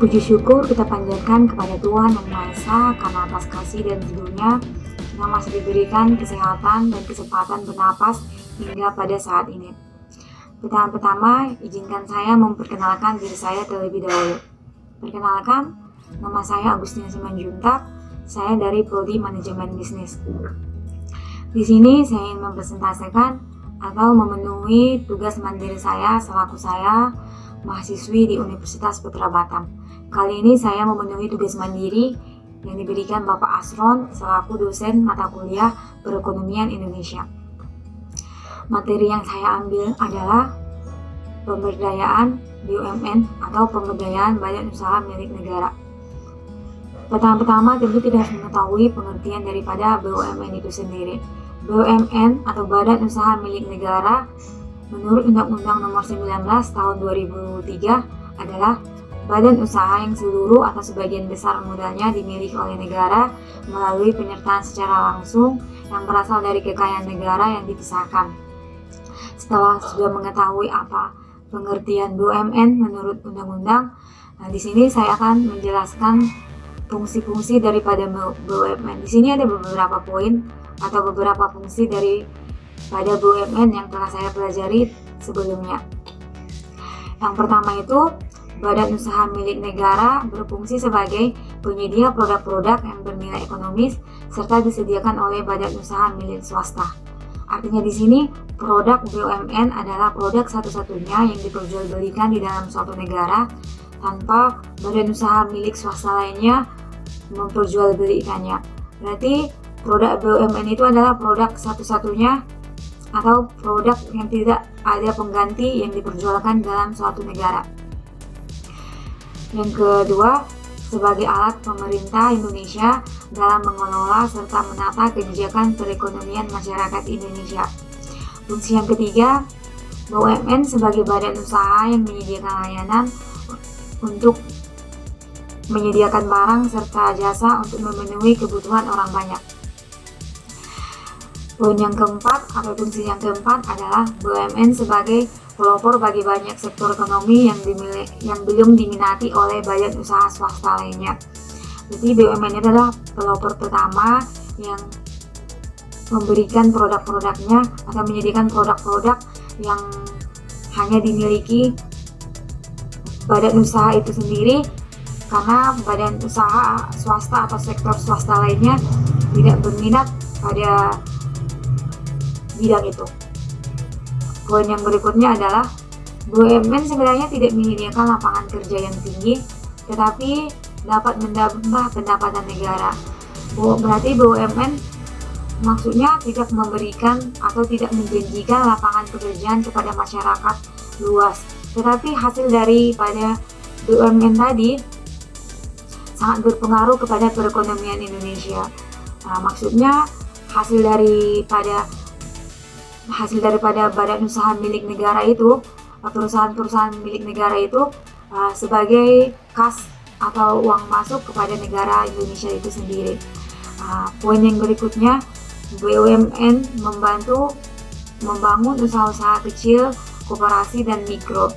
Puji syukur kita panjatkan kepada Tuhan Yang Maha Esa karena atas kasih dan ridho-Nya kita masih diberikan kesehatan dan kesempatan bernapas hingga pada saat ini. Pertama-tama, izinkan saya memperkenalkan diri saya terlebih dahulu. Perkenalkan, nama saya Agustina Simanjuntak, saya dari Prodi Manajemen Bisnis. Di sini saya ingin mempresentasikan atau memenuhi tugas mandiri saya selaku saya mahasiswi di Universitas Putra Batam. Kali ini saya memenuhi tugas mandiri yang diberikan Bapak Asron selaku dosen mata kuliah Perekonomian Indonesia. Materi yang saya ambil adalah pemberdayaan BUMN atau pemberdayaan badan usaha milik negara. Pertama-tama tentu tidak harus mengetahui pengertian daripada BUMN itu sendiri. BUMN atau badan usaha milik negara menurut Undang-Undang Nomor 19 Tahun 2003 adalah badan usaha yang seluruh atau sebagian besar modalnya dimiliki oleh negara melalui penyertaan secara langsung yang berasal dari kekayaan negara yang dipisahkan. Setelah sudah mengetahui apa pengertian BUMN menurut undang-undang, di sini saya akan menjelaskan fungsi-fungsi daripada BUMN. Di sini ada beberapa poin atau beberapa fungsi daripada BUMN yang telah saya pelajari sebelumnya. Yang pertama itu, badan usaha milik negara berfungsi sebagai penyedia produk-produk yang bernilai ekonomis serta disediakan oleh badan usaha milik swasta. Artinya di sini produk BUMN adalah produk satu-satunya yang diperjualbelikan di dalam suatu negara tanpa badan usaha milik swasta lainnya memperjualbelikannya. Berarti produk BUMN itu adalah produk satu-satunya atau produk yang tidak ada pengganti yang diperjualkan dalam suatu negara. Yang kedua, sebagai alat pemerintah Indonesia dalam mengelola serta menata kebijakan perekonomian masyarakat Indonesia. Fungsi yang ketiga, BUMN sebagai badan usaha yang menyediakan layanan untuk menyediakan barang serta jasa untuk memenuhi kebutuhan orang banyak. Poin yang keempat atau fungsi yang keempat adalah BUMN sebagai pelopor bagi banyak sektor ekonomi yang belum diminati oleh badan usaha swasta lainnya. Jadi BUMN adalah pelopor pertama yang memberikan produk-produknya atau menyediakan produk-produk yang hanya dimiliki badan usaha itu sendiri, karena badan usaha swasta atau sektor swasta lainnya tidak berminat pada bidang itu. Poin yang berikutnya adalah BUMN sebenarnya tidak menyediakan lapangan kerja yang tinggi, tetapi dapat menambah pendapatan negara. Berarti BUMN maksudnya tidak memberikan atau tidak menjanjikan lapangan pekerjaan kepada masyarakat luas, tetapi hasil daripada BUMN tadi sangat berpengaruh kepada perekonomian Indonesia. Maksudnya hasil daripada badan usaha milik negara itu, perusahaan-perusahaan milik negara itu sebagai kas atau uang masuk kepada negara Indonesia itu sendiri. Poin yang berikutnya, BUMN membantu membangun usaha-usaha kecil, koperasi dan mikro.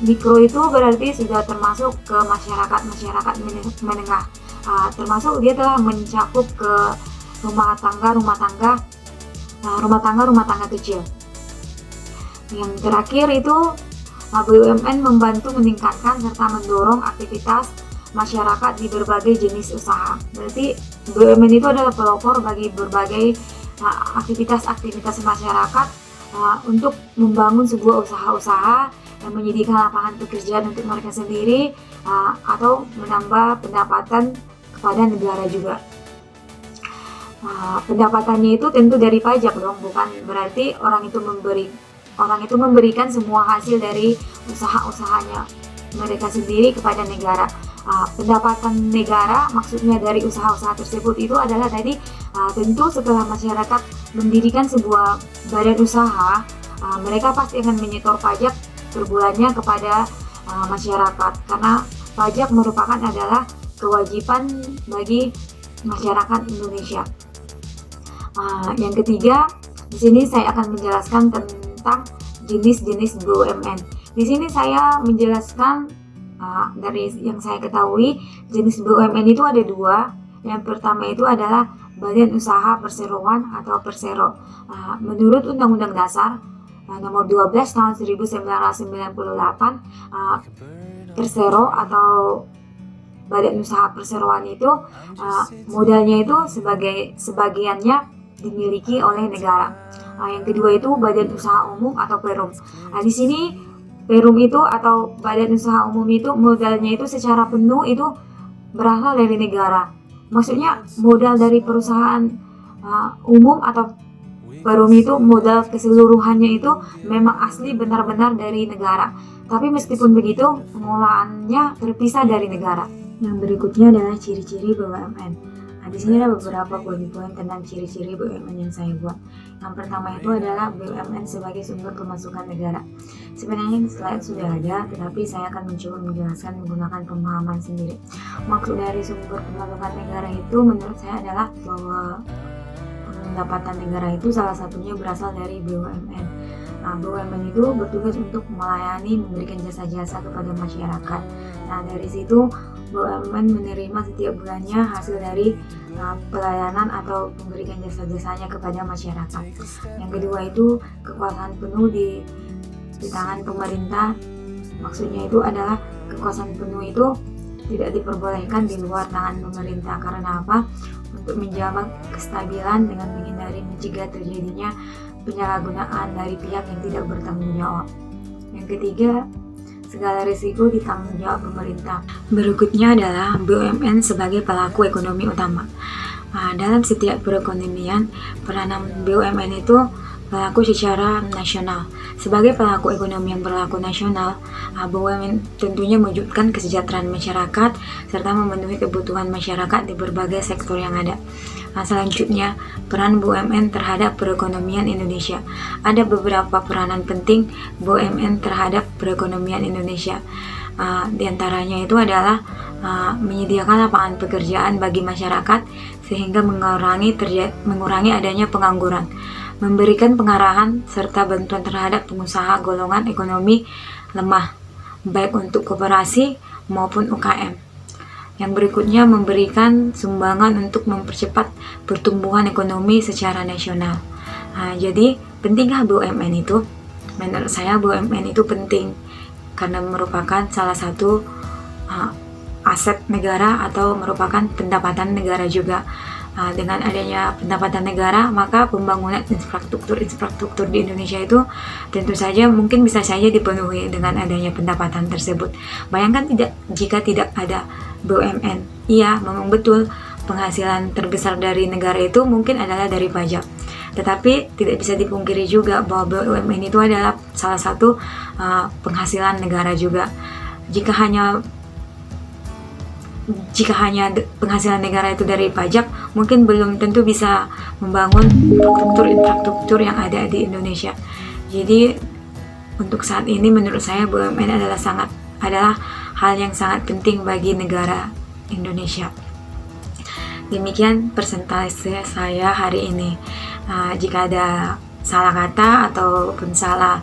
Mikro itu berarti sudah termasuk ke masyarakat menengah. Termasuk dia telah mencakup ke rumah tangga kecil. Yang terakhir itu BUMN membantu meningkatkan serta mendorong aktivitas masyarakat di berbagai jenis usaha. Berarti BUMN itu adalah pelopor bagi berbagai aktivitas masyarakat untuk membangun sebuah usaha-usaha yang menyediakan lapangan pekerjaan untuk mereka sendiri atau menambah pendapatan kepada negara juga. Pendapatannya itu tentu dari pajak dong, bukan berarti orang itu memberikan semua hasil dari usaha-usahanya mereka sendiri kepada negara. Pendapatan negara maksudnya dari usaha-usaha tersebut itu adalah tadi tentu setelah masyarakat mendirikan sebuah badan usaha, mereka pasti akan menyetor pajak per bulannya kepada masyarakat, karena pajak merupakan adalah kewajiban bagi masyarakat Indonesia. Yang ketiga, di sini saya akan menjelaskan tentang jenis-jenis BUMN. Di sini saya menjelaskan Dari yang saya ketahui, jenis BUMN itu ada dua. Yang pertama itu adalah Badan Usaha Perseroan atau Persero. Menurut Undang-Undang Dasar nomor 12 tahun 1998, Persero atau Badan Usaha Perseroan itu modalnya itu sebagiannya dimiliki oleh negara. Yang kedua itu Badan Usaha Umum atau Perum. Di sini Perum itu atau Badan Usaha Umum itu modalnya itu secara penuh itu berasal dari negara. Maksudnya modal dari perusahaan umum atau Perum itu modal keseluruhannya itu memang asli benar-benar dari negara. Tapi meskipun begitu, pengolahannya terpisah dari negara. Yang berikutnya adalah ciri-ciri BUMN. Di sini ada beberapa poin-poin tentang ciri-ciri BUMN yang saya buat. Yang pertama itu adalah BUMN sebagai sumber pemasukan negara. Sebenarnya slide sudah ada, tetapi saya akan mencoba menjelaskan menggunakan pemahaman sendiri. Maksud dari sumber pemasukan negara itu menurut saya adalah bahwa pendapatan negara itu salah satunya berasal dari BUMN. BUMN itu bertugas untuk melayani, memberikan jasa-jasa kepada masyarakat. Dari situ BUMN menerima setiap bulannya hasil dari pelayanan atau memberikan jasa-jasanya kepada masyarakat. Yang kedua itu kekuasaan penuh di tangan pemerintah. Maksudnya itu adalah kekuasaan penuh itu tidak diperbolehkan di luar tangan pemerintah. Karena apa? Untuk menjaga kestabilan dengan menghindari mencegah terjadinya penyalahgunaan dari pihak yang tidak bertanggung jawab. Yang ketiga, segala risiko ditanggung jawab pemerintah. Berikutnya adalah BUMN sebagai pelaku ekonomi utama. Dalam setiap perekonomian, peranan BUMN itu berlaku secara nasional. Sebagai pelaku ekonomi yang berlaku nasional, BUMN tentunya mewujudkan kesejahteraan masyarakat serta memenuhi kebutuhan masyarakat di berbagai sektor yang ada. Selanjutnya, peran BUMN terhadap perekonomian Indonesia. Ada beberapa peranan penting BUMN terhadap perekonomian Indonesia. Di antaranya itu adalah menyediakan lapangan pekerjaan bagi masyarakat sehingga mengurangi adanya pengangguran, memberikan pengarahan serta bantuan terhadap pengusaha golongan ekonomi lemah, baik untuk koperasi maupun UKM. Yang berikutnya memberikan sumbangan untuk mempercepat pertumbuhan ekonomi secara nasional. Jadi pentingkah BUMN itu? Menurut saya BUMN itu penting karena merupakan salah satu aset negara atau merupakan pendapatan negara juga. Dengan adanya pendapatan negara, maka pembangunan infrastruktur di Indonesia itu tentu saja mungkin bisa saja dipenuhi dengan adanya pendapatan tersebut. Bayangkan jika tidak ada BUMN. Iya, memang betul penghasilan terbesar dari negara itu mungkin adalah dari pajak. Tetapi tidak bisa dipungkiri juga bahwa BUMN itu adalah salah satu penghasilan negara juga. Jika hanya penghasilan negara itu dari pajak, mungkin belum tentu bisa membangun infrastruktur yang ada di Indonesia. Jadi untuk saat ini menurut saya BUMN adalah hal yang sangat penting bagi negara Indonesia. Demikian persentase saya hari ini. Jika ada salah kata ataupun salah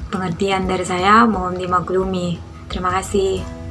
pengertian dari saya, mohon dimaklumi. Terima kasih.